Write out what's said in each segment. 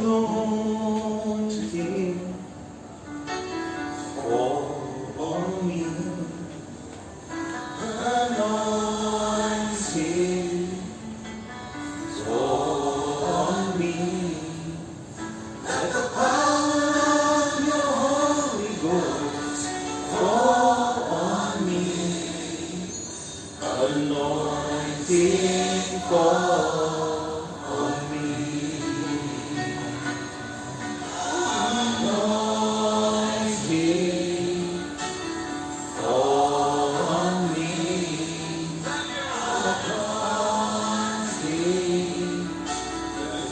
anointing fall on me. Anointing fall on me. Let the power of your Holy Ghost fall on me. Anointing fall on me. Anointing fall on me. Anointing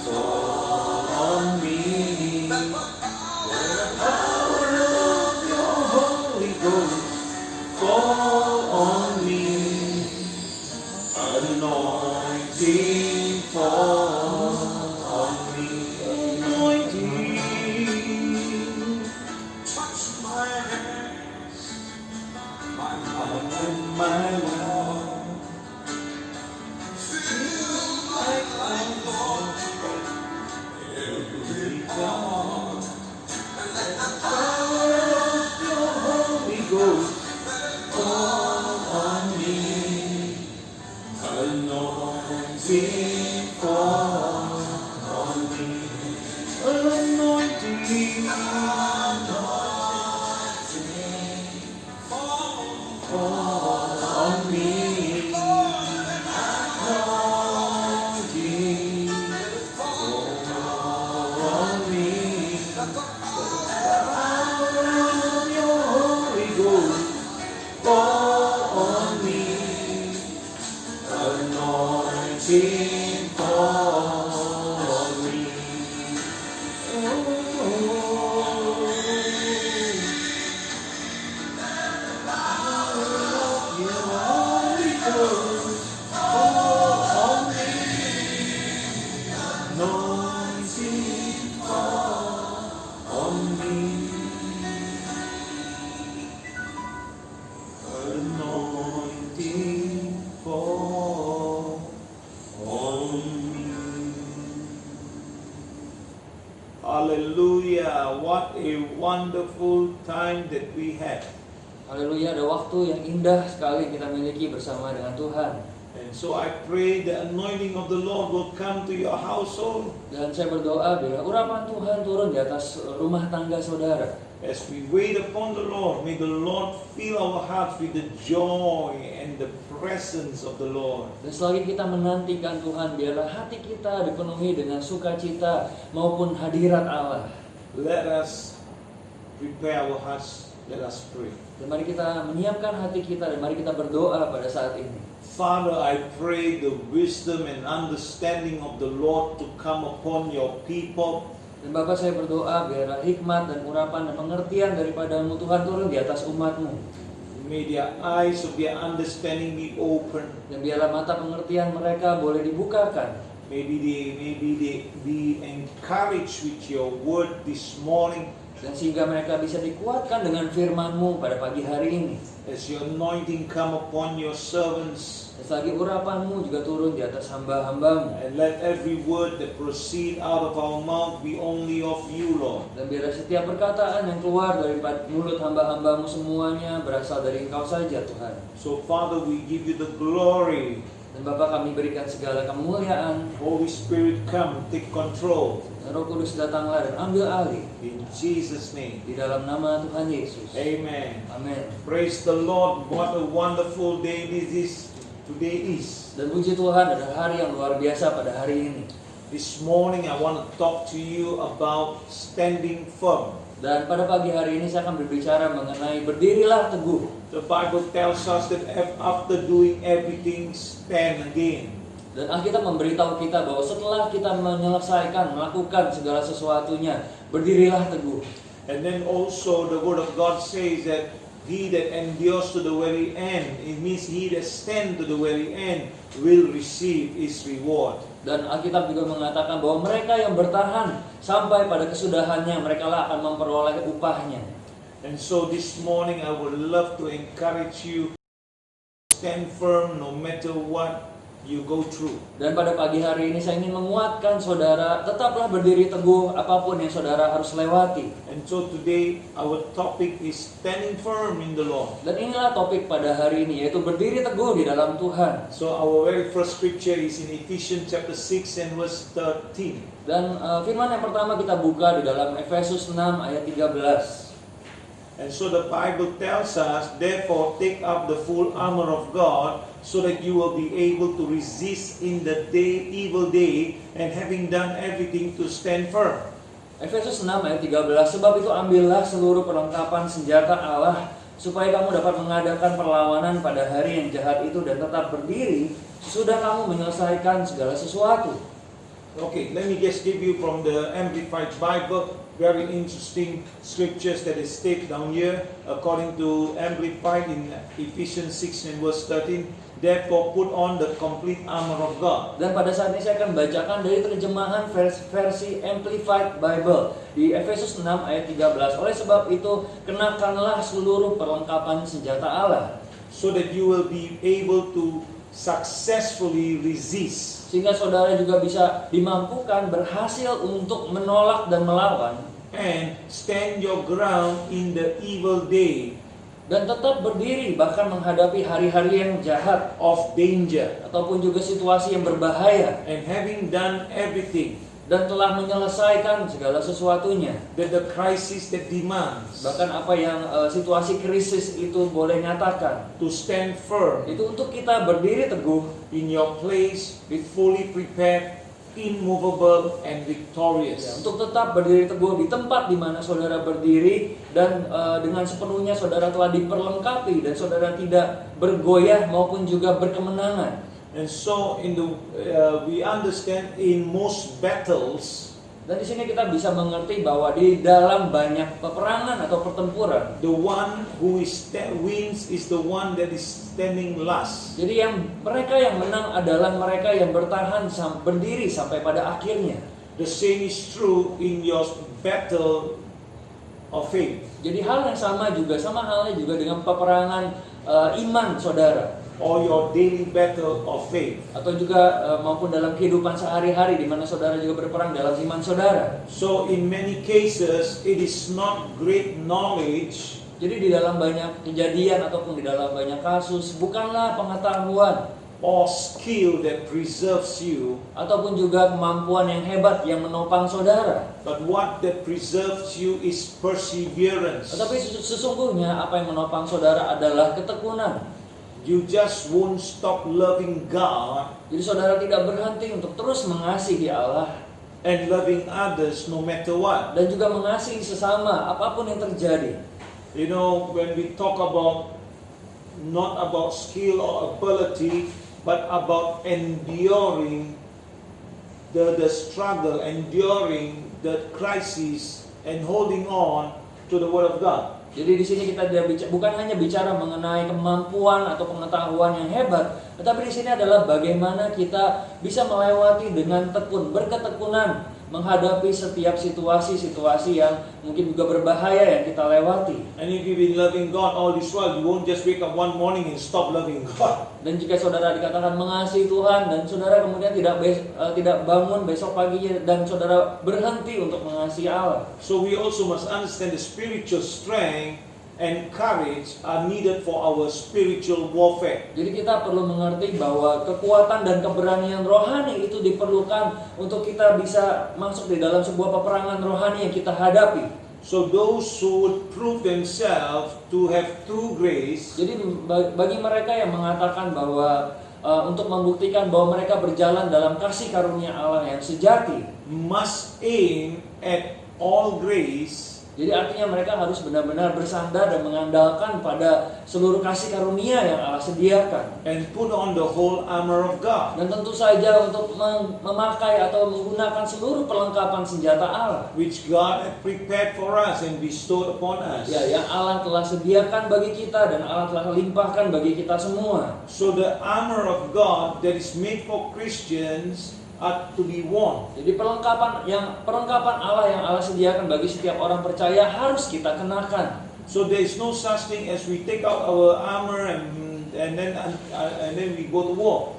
fall on me. Let the power of your Holy Ghost fall on me. Anointing fall on me. Anointing touch my hands, my mouth and my Lord. Fill my life, Lord, every part. And let the power of your Holy Ghost fall on me. Anointing fall on me. Anointing fall on me. Anointing fall on me. The power of your Holy Ghost fall on me. Anointing fall on me. Your Holy Ghost fall on me. Anointing fall on me. Anointing fall on me. Hallelujah. What a wonderful time that we have. Haleluya, ada waktu yang indah sekali kita miliki bersama dengan Tuhan. And so I pray the anointing of the Lord will come to your household Dan saya berdoa bila urapan Tuhan turun di atas rumah tangga saudara. as we wait upon the Lord. May the Lord fill our hearts with the joy and the presence of the Lord. Dan selagi kita menantikan Tuhan, biarlah hati kita dipenuhi dengan sukacita maupun hadirat Allah. Let us prepare our hearts. Let us pray. Dan mari kita menyiapkan hati kita dan mari kita berdoa pada saat ini. Father, I pray the wisdom and understanding of the Lord to come upon your people. Dan Bapa, saya berdoa biarlah hikmat dan urapan dan pengertian daripadamu Tuhan turun di atas umatmu. May their eyes of their understanding be open. Dan biarlah mata pengertian mereka boleh dibukakan. Maybe they be encouraged with your word this morning. Dan sehingga mereka bisa dikuatkan dengan firman-Mu pada pagi hari ini. As your anointing come upon your servants. Dan selagi urapan-Mu juga turun di atas hamba-hamba-Mu. And let every word that proceed out of our mouth be only of you, Lord. Dan biarlah setiap perkataan yang keluar dari mulut hamba-hamba-Mu semuanya berasal dari Engkau saja, Tuhan. So Father, we give you the glory. Dan Bapa, kami berikan segala kemuliaan. Holy Spirit, come, take control. Dan Roh Kudus datanglah dan ambil alih. In Jesus' name. Di dalam nama Tuhan Yesus. Amen. Amin. Praise the Lord. What a wonderful day today is. Dan puji Tuhan, ada hari yang luar biasa pada hari ini. This morning I want to talk to you about standing firm. Dan pada pagi hari ini saya akan berbicara mengenai berdirilah teguh. The Bible tells us that after doing everything, stand again. Dan Alkitab memberitahu kita bahwa setelah kita melakukan segala sesuatunya, berdirilah teguh. And then also the Word of God says that he that endures to the very end, it means he that stands to the very end, will receive his reward. Dan Alkitab juga mengatakan bahwa mereka yang bertahan sampai pada kesudahannya, mereka lah akan memperoleh upahnya. And so this morning I would love to encourage you, stand firm no matter what you go through. Dan pada pagi hari ini saya ingin menguatkan saudara, tetaplah berdiri teguh apapun yang saudara harus lewati. And so today our topic is standing firm in the Lord. Dan inilah topik pada hari ini, yaitu berdiri teguh di dalam Tuhan. So our very first scripture is in Ephesians chapter 6 and verse 13. Dan firman yang pertama kita buka di dalam Efesus 6 ayat 13. And so the Bible tells us, therefore take up the full armor of God, so that you will be able to resist in the evil day, and having done everything to stand firm. Efesus 6 ayat 13, sebab itu ambillah seluruh perlengkapan senjata Allah, supaya kamu dapat mengadakan perlawanan pada hari yang jahat itu dan tetap berdiri, sesudah kamu menyelesaikan segala sesuatu. Okay, let me just give you from the Amplified Bible, very interesting scriptures that is stated down here, according to Amplified in Ephesians 6 and verse 13. Therefore put on the complete armor of God. Dan pada saat ini saya akan bacakan dari terjemahan versi Amplified Bible di Efesus 6 ayat 13. Oleh sebab itu, kenakanlah seluruh perlengkapan senjata Allah, so that you will be able to successfully resist. Sehingga saudara juga bisa dimampukan berhasil untuk menolak dan melawan, and stand your ground in the evil day, dan tetap berdiri bahkan menghadapi hari-hari yang jahat of danger, ataupun juga situasi yang berbahaya, and having done everything dan telah menyelesaikan segala sesuatunya. that the crisis that demands, Bahkan apa yang situasi krisis itu boleh nyatakan, to stand firm itu untuk kita berdiri teguh in your place, be fully prepared, immovable and victorious. untuk tetap berdiri teguh di tempat di mana saudara berdiri, dan dengan sepenuhnya saudara telah diperlengkapi dan saudara tidak bergoyah maupun juga berkemenangan. And so in the we understand in most battles, Dan di sini kita bisa mengerti bahwa di dalam banyak peperangan atau pertempuran, the one who wins is the one that is standing last. jadi mereka yang menang adalah mereka yang bertahan berdiri sampai pada akhirnya. The same is true in your battle of faith, Jadi hal yang sama halnya juga dengan peperangan iman saudara, or your daily battle of faith. atau juga maupun dalam kehidupan sehari-hari di mana saudara juga berperang dalam iman saudara. So in many cases, it is not great knowledge Jadi di dalam banyak kejadian ataupun di dalam banyak kasus, bukanlah pengetahuan or skill that preserves you, ataupun juga kemampuan yang hebat yang menopang saudara, but what that preserves you is perseverance. tetapi sesungguhnya apa yang menopang saudara adalah ketekunan. You just won't stop loving God Jadi saudara tidak berhenti untuk terus mengasihi Allah and loving others no matter what. dan juga mengasihi sesama apapun yang terjadi. You know, when we talk about not about skill or ability, but about enduring the struggle, enduring the crisis, and holding on to the Word of God. Jadi di sini kita bukan hanya bicara mengenai kemampuan atau pengetahuan yang hebat, tetapi di sini adalah bagaimana kita bisa melewati dengan tekun, berketekunan menghadapi setiap situasi-situasi yang mungkin juga berbahaya yang kita lewati. And if you've been loving God all this while, you won't just wake up one morning and stop loving God. Dan jika saudara dikatakan mengasihi Tuhan dan saudara kemudian tidak bangun besok paginya dan saudara berhenti untuk mengasihi Allah. So we also must understand the spiritual strength and courage are needed for our spiritual warfare. Jadi kita perlu mengerti bahwa kekuatan dan keberanian rohani itu diperlukan untuk kita bisa masuk di dalam sebuah peperangan rohani yang kita hadapi. So those who would prove themselves to have true grace, Jadi bagi mereka yang mengatakan bahwa untuk membuktikan bahwa mereka berjalan dalam kasih karunia Allah yang sejati, must aim at all grace. jadi artinya mereka harus benar-benar bersandar dan mengandalkan pada seluruh kasih karunia yang Allah sediakan. And put on the whole armor of God, Dan tentu saja untuk memakai atau menggunakan seluruh perlengkapan senjata Allah, which God had prepared for us and bestowed upon us. ya, yang Allah telah sediakan bagi kita dan Allah telah limpahkan bagi kita semua. So the armor of God that is made for Christians are to be worn. Jadi perlengkapan Allah yang Allah sediakan bagi setiap orang percaya harus kita kenakan. So there is no such thing as we take out our armor and then we go to war.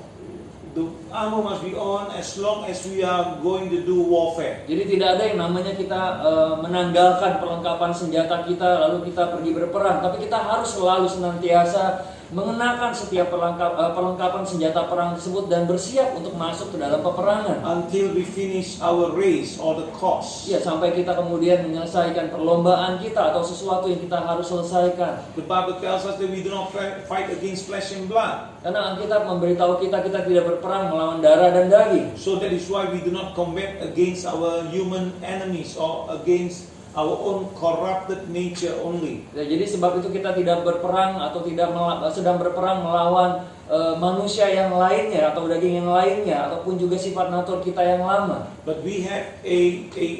The armor must be on as long as we are going to do warfare. Jadi tidak ada yang namanya kita menanggalkan perlengkapan senjata kita lalu kita pergi berperang, tapi kita harus selalu senantiasa mengenakan setiap perlengkapan senjata perang tersebut dan bersiap untuk masuk ke dalam peperangan. Until we finish our race or the course. Ya, sampai kita kemudian menyelesaikan perlombaan kita atau sesuatu yang kita harus selesaikan. The Bible tells us that we do not fight against flesh and blood. Karena Alkitab memberitahu kita tidak berperang melawan darah dan daging. So that is why we do not combat against our human enemies or against our own corrupted nature only. Ya, jadi sebab itu kita tidak berperang atau tidak sedang berperang melawan manusia yang lainnya atau daging yang lainnya ataupun juga sifat natur kita yang lama. But we have a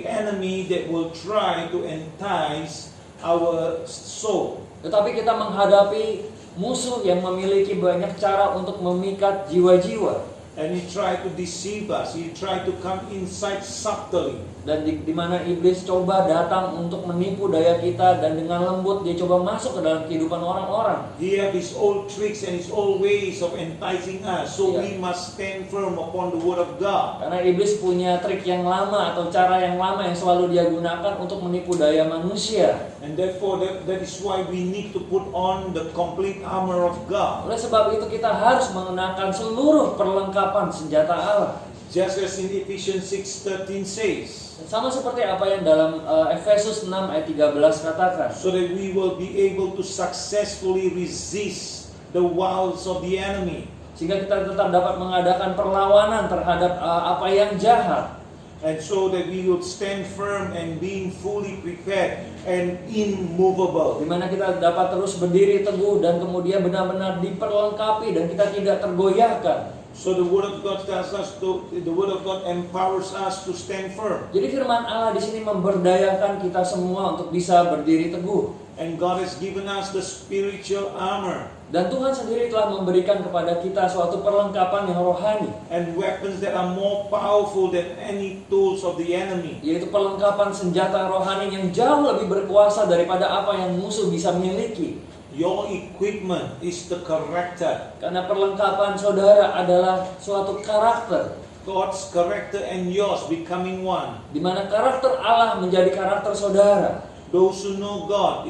enemy that will try to entice our soul. Tetapi kita menghadapi musuh yang memiliki banyak cara untuk memikat jiwa-jiwa. And he tried to deceive us. He tried to come inside subtly. Dan di mana iblis coba datang untuk menipu daya kita dan dengan lembut dia coba masuk ke dalam kehidupan orang-orang. He have his old tricks and his old ways of enticing us. So Yeah. we must stand firm upon the word of God. Karena iblis punya trik yang lama atau cara yang lama yang selalu dia gunakan untuk menipu daya manusia. And therefore that is why we need to put on the complete armor of God. Oleh sebab itu kita harus mengenakan seluruh perlengkapan senjata Allah. Just as in Ephesians 6:13 says. Sama seperti apa yang dalam Efesus 6 ayat 13 katakan. So that we will be able to successfully resist the wiles of the enemy. Sehingga kita tetap dapat mengadakan perlawanan terhadap apa yang jahat. And so that we would stand firm and being fully prepared and immovable. Di mana kita dapat terus berdiri teguh dan kemudian benar-benar diperlengkapi dan kita tidak tergoyahkan. So the word of God tells us the word of God empowers us to stand firm. Jadi firman Allah di sini memberdayakan kita semua untuk bisa berdiri teguh. And God has given us the spiritual armor Dan Tuhan sendiri telah memberikan kepada kita suatu perlengkapan yang rohani, and weapons that are more powerful than any tools of the enemy. yaitu perlengkapan senjata rohani yang jauh lebih berkuasa daripada apa yang musuh bisa miliki. Your equipment is the character. Karena perlengkapan saudara adalah suatu karakter, God's character and yours becoming one. di mana karakter Allah menjadi karakter saudara. Those who know God.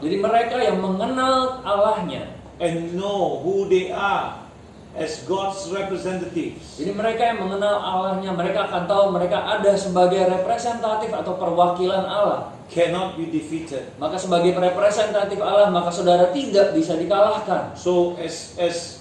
Jadi mereka yang mengenal Allahnya, And know who they are as God's representatives. jadi mereka yang mengenal Allahnya, mereka akan tahu mereka ada sebagai representatif atau perwakilan Allah. Cannot be defeated. Maka sebagai representatif Allah, maka saudara tidak bisa dikalahkan. So as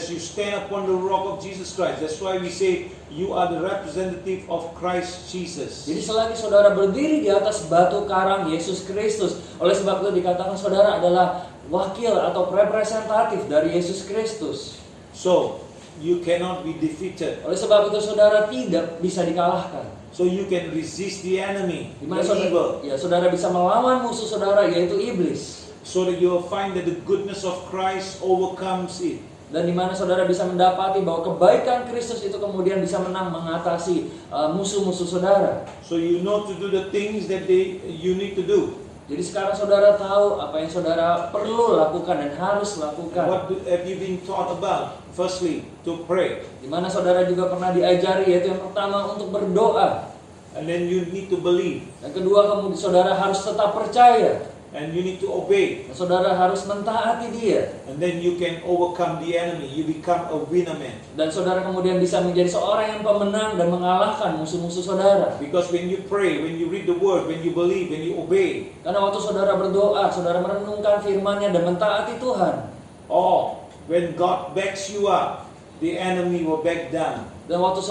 you stand upon the rock of Jesus Christ, that's why we say you are the representative of Christ Jesus. Jadi selagi saudara berdiri di atas batu karang Yesus Kristus, oleh sebab itu dikatakan saudara adalah wakil atau representatif dari Yesus Kristus. So you cannot be defeated. Oleh sebab itu saudara tidak bisa dikalahkan. So you can resist the enemy, Di mana the evil. saudara bisa melawan musuh saudara, yaitu iblis. So that you will find that the goodness of Christ overcomes it. Dan di mana saudara bisa mendapati bahwa kebaikan Kristus itu kemudian bisa mengatasi musuh-musuh saudara. So you know to do the things that you need to do. Jadi sekarang saudara tahu apa yang saudara perlu lakukan dan harus lakukan. What have you been taught about? Firstly, to pray. Di mana saudara juga pernah diajari, yaitu yang pertama untuk berdoa. And then you need to believe. Yang kedua, kemudian saudara harus tetap percaya. And you need to obey. Dan saudara harus mentaati Dia. And then you can overcome the enemy. You become a winner man. Dan saudara kemudian bisa menjadi seorang yang pemenang dan mengalahkan musuh-musuh saudara. Because when you pray, when you read the word, when you believe, when you obey, Karena waktu saudara berdoa, saudara merenungkan firman-Nya dan mentaati Tuhan. or when God backs you up, the enemy will back down. Dan waktu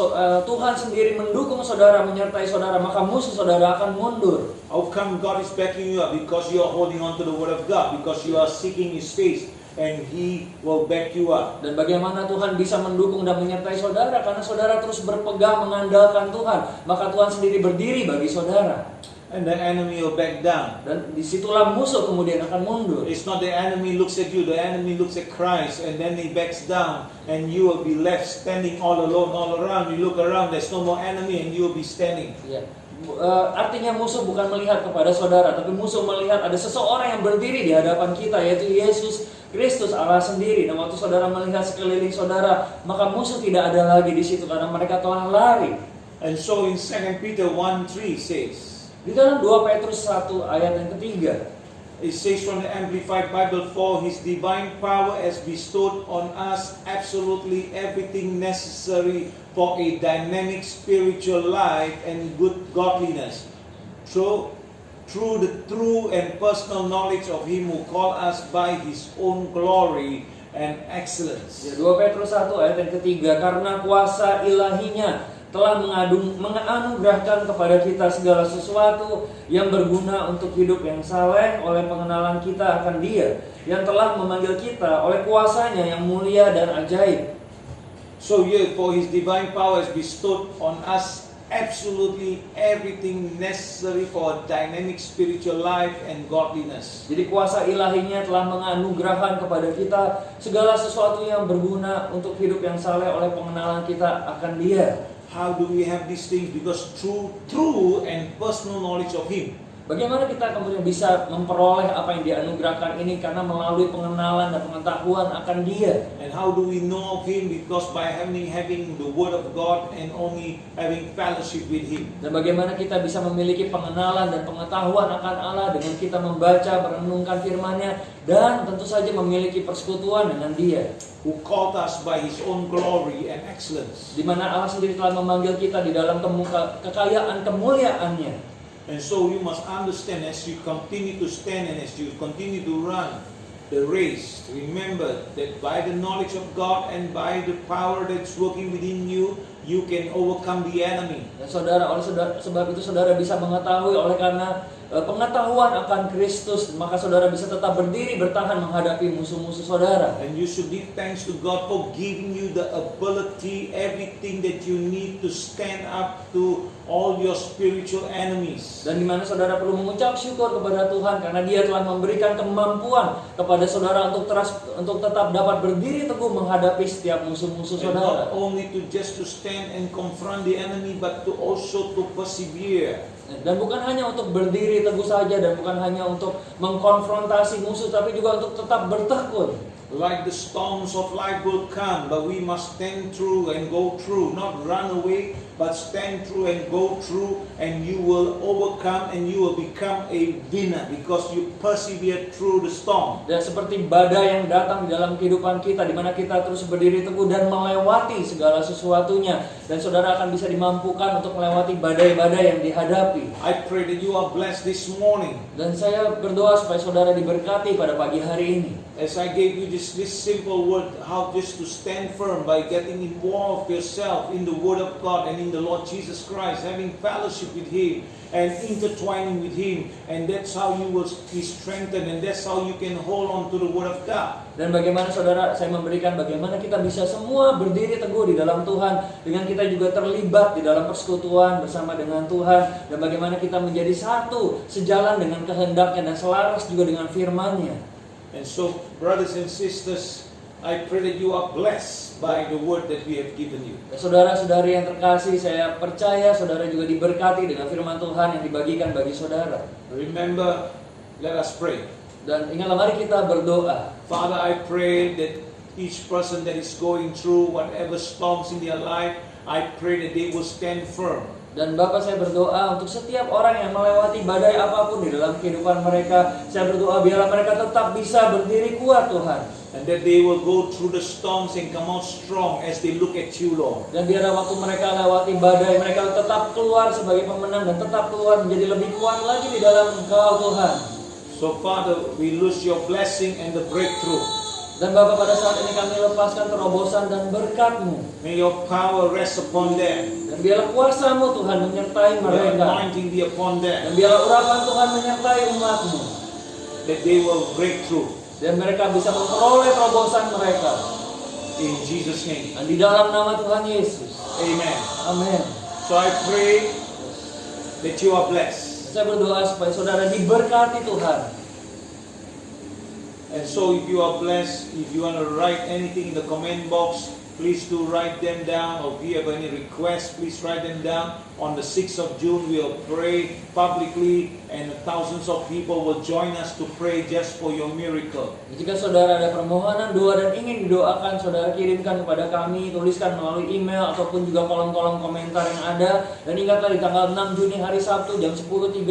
Tuhan sendiri mendukung saudara, menyertai saudara, maka musuh saudara akan mundur. How come God is backing you up? Because you are holding on to the word of God. Because you are seeking His face. And He will back you up. Dan bagaimana Tuhan bisa mendukung dan menyertai saudara? Karena saudara terus berpegang mengandalkan Tuhan, maka Tuhan sendiri berdiri bagi saudara. And the enemy will back down. Dan disitulah musuh kemudian akan mundur. It's not the enemy looks at you. The enemy looks at Christ. And then he backs down. And you will be left standing all alone, all around. You look around, there's no more enemy. And you will be standing. Ya. Artinya musuh bukan melihat kepada saudara, tapi musuh melihat ada seseorang yang berdiri di hadapan kita, yaitu Yesus Kristus Allah sendiri. Dan waktu saudara melihat sekeliling saudara, maka musuh tidak ada lagi di situ karena mereka telah lari. And so in 2 Peter 1:3 says, Di dalam 2 Petrus 1 ayat yang ketiga, it says from the Amplified Bible, for His divine power has bestowed on us absolutely everything necessary for a dynamic spiritual life and good godliness, through the true and personal knowledge of Him who called us by His own glory and excellence. Ya, 2 Petrus 1 ayat yang ketiga, karena kuasa ilahinya telah menganugerahkan kepada kita segala sesuatu yang berguna untuk hidup yang saleh oleh pengenalan kita akan Dia yang telah memanggil kita oleh kuasanya yang mulia dan ajaib. So here, for His divine power has bestowed on us absolutely everything necessary for a dynamic spiritual life and godliness. Jadi kuasa ilahinya telah menganugerahkan kepada kita segala sesuatu yang berguna untuk hidup yang saleh oleh pengenalan kita akan Dia. How do we have these things? Because through true and personal knowledge of Him. Bagaimana kita kemudian bisa memperoleh apa yang dianugerahkan ini? Karena melalui pengenalan dan pengetahuan akan Dia. And how do we know of Him? Because by having the Word of God and only having fellowship with Him. Dan bagaimana kita bisa memiliki pengenalan dan pengetahuan akan Allah dengan kita membaca, merenungkan firman-Nya, dan tentu saja memiliki persekutuan dengan Dia. Who called us by His own glory and excellence. Di mana Allah sendiri telah memanggil kita di dalam kekayaan kemuliaan-Nya. And so you must understand, as you continue to stand and as you continue to run the race, remember that by the knowledge of God and by the power that's working within you, you can overcome the enemy. Dan sebab itu saudara bisa mengetahui oleh karena pengetahuan akan Kristus, maka saudara bisa tetap berdiri bertahan menghadapi musuh-musuh saudara. And you should give thanks to God for giving you the ability, everything that you need to stand up to all your spiritual enemies. Dan di mana saudara perlu mengucap syukur kepada Tuhan karena Dia telah memberikan kemampuan kepada saudara untuk tetap dapat berdiri teguh menghadapi setiap musuh-musuh And saudara. not only to just to stand and confront the enemy, but to also to persevere. Dan bukan hanya untuk berdiri teguh saja dan bukan hanya untuk mengkonfrontasi musuh, tapi juga untuk tetap bertekun. Like the storms of life will come, but we must stand through and go through, not run away, but stand through and go through, and you will overcome and you will become a winner because you persevere through the storm. Dan seperti badai yang datang di dalam kehidupan kita, di mana kita terus berdiri teguh dan melewati segala sesuatunya, dan saudara akan bisa dimampukan untuk melewati badai-badai yang dihadapi. I pray that you are blessed this morning. Dan saya berdoa supaya saudara diberkati pada pagi hari ini. As I gave you this simple word, how just to stand firm by getting involved yourself in the Word of God and in the Lord Jesus Christ, having fellowship with Him and intertwining with Him, and that's how you will be strengthened, and that's how you can hold on to the Word of God. Dan bagaimana saudara, saya memberikan bagaimana kita bisa semua berdiri teguh di dalam Tuhan, dengan kita juga terlibat di dalam persekutuan bersama dengan Tuhan, dan bagaimana kita menjadi satu, sejalan dengan kehendaknya dan selaras juga dengan firman-Nya. And so, brothers and sisters, I pray that you are blessed by the word that we have given you. Saudara-saudari yang terkasih, saya percaya saudara juga diberkati dengan firman Tuhan yang dibagikan bagi saudara. Remember, let us pray. Dan ingatlah, mari kita berdoa. Father, I pray that each person that is going through whatever storms in their life, I pray that they will stand firm. Dan Bapak, saya berdoa untuk setiap orang yang melewati badai apapun di dalam kehidupan mereka. Saya berdoa biarlah mereka tetap bisa berdiri kuat, Tuhan. And that they will go through the storms and come out strong as they look at you, Lord. Dan biarlah waktu mereka lewati badai, mereka tetap keluar sebagai pemenang dan tetap keluar menjadi lebih kuat lagi di dalam Engkau, Tuhan. So Father, we lose your blessing and the breakthrough. Dan Bapak, pada saat ini kami lepaskan terobosan dan berkat-Mu. May your power rest upon them. Dan biarlah kuasa-Mu, Tuhan, menyertai May mereka. anointing be upon Dan them. biarlah urapan Tuhan menyertai umat-Mu. That they will break through. Dan mereka bisa memperoleh terobosan mereka. In Jesus' name. Dan di dalam nama Tuhan Yesus. Amen. Amin. So I pray that you are blessed. Saya berdoa supaya saudara diberkati Tuhan. And so if you are blessed, if you want to write anything in the comment box, please do write them down. Or if you have any requests, please write them down. On the 6th of June, we'll pray publicly, and thousands of people will join us to pray just for your miracle. Jika saudara ada permohonan doa dan ingin didoakan, saudara kirimkan kepada kami, tuliskan melalui email ataupun juga kolom-kolom komentar yang ada. Dan ingatlah di tanggal 6 Juni hari Sabtu jam 10.30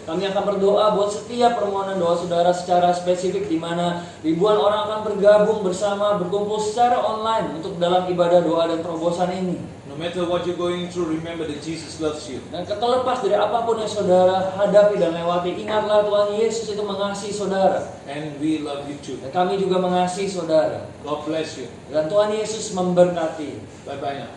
kami akan berdoa buat setiap permohonan doa saudara secara spesifik, di mana ribuan orang akan bergabung bersama, berkumpul secara online untuk dalam ibadah doa dan terobosan ini. No matter what you're going through, remember that Jesus loves you. Dan terlepas dari apapun yang saudara hadapi dan lewati, ingatlah Tuhan Yesus itu mengasihi saudara. And we love you too. Dan kami juga mengasihi saudara. God bless you. Dan Tuhan Yesus memberkati. Bye-bye now.